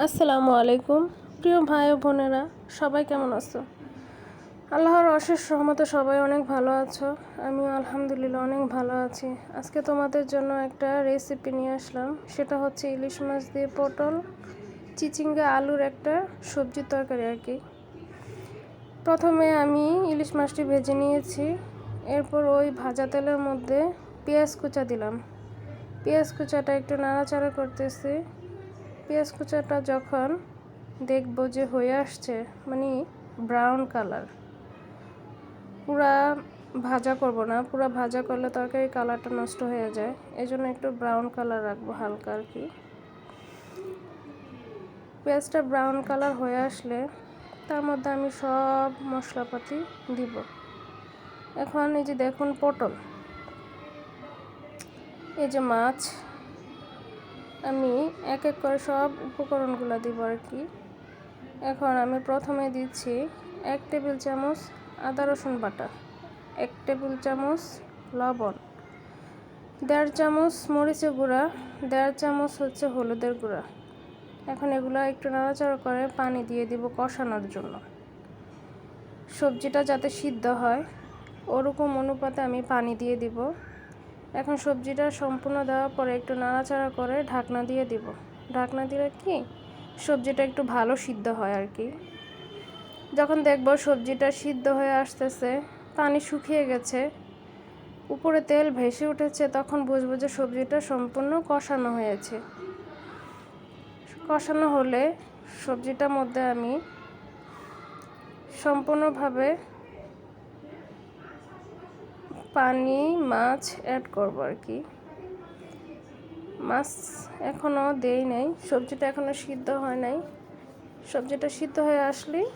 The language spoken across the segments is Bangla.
আসসালামু আলাইকুম প্রিয় ভাই ও বোনেরা, সবাই কেমন আছো? আল্লাহর অশেষ রহমতে সবাই অনেক ভালো আছো। আমিও আলহামদুলিল্লাহ অনেক ভালো আছি। আজকে তোমাদের জন্য একটা রেসিপি নিয়ে আসলাম। সেটা হচ্ছে ইলিশ মাছ দিয়ে পটল, চিচিঙ্গা, আলুর একটা সবজির তরকারি আর কি। প্রথমে আমি ইলিশ মাছটি ভেজে নিয়েছি। এরপর ওই ভাজা তেলের মধ্যে পেঁয়াজ কুচা দিলাম। পেঁয়াজ কুচাটা একটু নাড়াচাড়া করতেছি। পেঁয়াজ কুচাটা যখন দেখবো যে হয়ে আসছে, মানে ব্রাউন কালার, পুরা ভাজা করব না, পুরা ভাজা করলে তরকারি কালারটা নষ্ট হয়ে যায়, এই জন্য একটু ব্রাউন কালার রাখবো হালকা আর কি। পেঁয়াজটা ব্রাউন কালার হয়ে আসলে তার মধ্যে আমি সব মশলাপাতি দিব। এখন এই যে দেখুন পটল, এই যে মাছ, আমি এক এক করে সব উপকরণগুলো দিব আর কি। এখন আমি প্রথমে দিচ্ছি 1 টেবিল চামচ আদা রসুন বাটা, 1 টেবিল চামচ লবণ, 1.5 চামচ মরিচের গুঁড়া, 1.5 চামচ হচ্ছে হলুদের গুঁড়া। এখন এগুলো একটু নাড়াচাড়া করে পানি দিয়ে দিব কষানোর জন্য। সবজিটা যাতে সিদ্ধ হয় ওরকম অনুপাতে আমি পানি দিয়ে দিব। এখন সবজিটা সম্পূর্ণ দেওয়ার পরে একটু নাড়াচাড়া করে ঢাকনা দিয়ে দিব। ঢাকনা দিলে কি সবজিটা একটু ভালো সিদ্ধ হয় আর কি। যখন দেখব সবজিটা সিদ্ধ হয়ে আসতেছে, পানি শুকিয়ে গেছে, উপরে তেল ভেসে উঠেছে, তখন বুঝবো যে সবজিটা সম্পূর্ণ কষানো হয়েছে। কষানো হলে সবজিটার মধ্যে আমি সম্পূর্ণভাবে পানি, মাছ অ্যাড করব আর কি। মাছ এখনও দেই নাই, সবজিটা এখনও সিদ্ধ হয় নাই। সবজিটা সিদ্ধ হয়ে আসলেই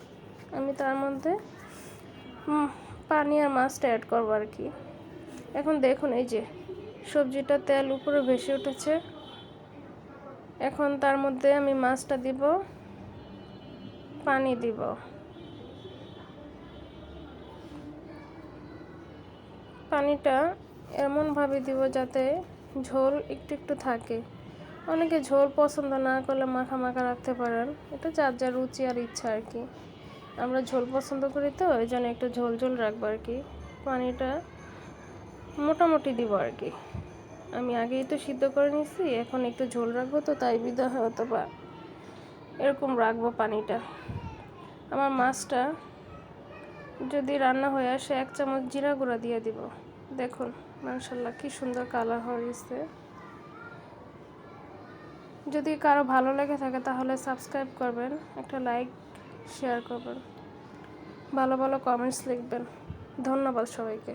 আমি তার মধ্যে পানি আর মাছটা অ্যাড করবো আর কি। এখন দেখুন এই যে সবজিটা তেল উপরে ভেসে উঠেছে। এখন তার মধ্যে আমি মাছটা দিব, পানি দিব। পানিটা এমনভাবে দিব যাতে ঝোল একটু একটু থাকে। অনেকে ঝোল পছন্দ না করলে মাখা মাখা রাখতে পারেন, এটা যার যার রুচি আর ইচ্ছা আর কি। আমরা ঝোল পছন্দ করি তো ওই জন্য একটু ঝোল ঝোল রাখবো আর কি। পানিটা মোটামুটি দিব আর কি। আমি আগেই তো সিদ্ধ করে নিয়েছি, এখন একটু ঝোল রাখবো তো তাই বিধা হয়তো বা এরকম রাখবো পানিটা। আমার মাছটা যদি রান্না হয়ে আসে 1 চামচ জিরা গুঁড়া দিয়ে দিব। দেখুন মাশাআল্লাহ কি সুন্দর কালার হয়েছে। যদি কারো ভালো লেগে থাকে তাহলে সাবস্ক্রাইব করবেন, একটা লাইক শেয়ার করবেন, ভালো ভালো কমেন্টস লিখবেন। ধন্যবাদ সবাইকে।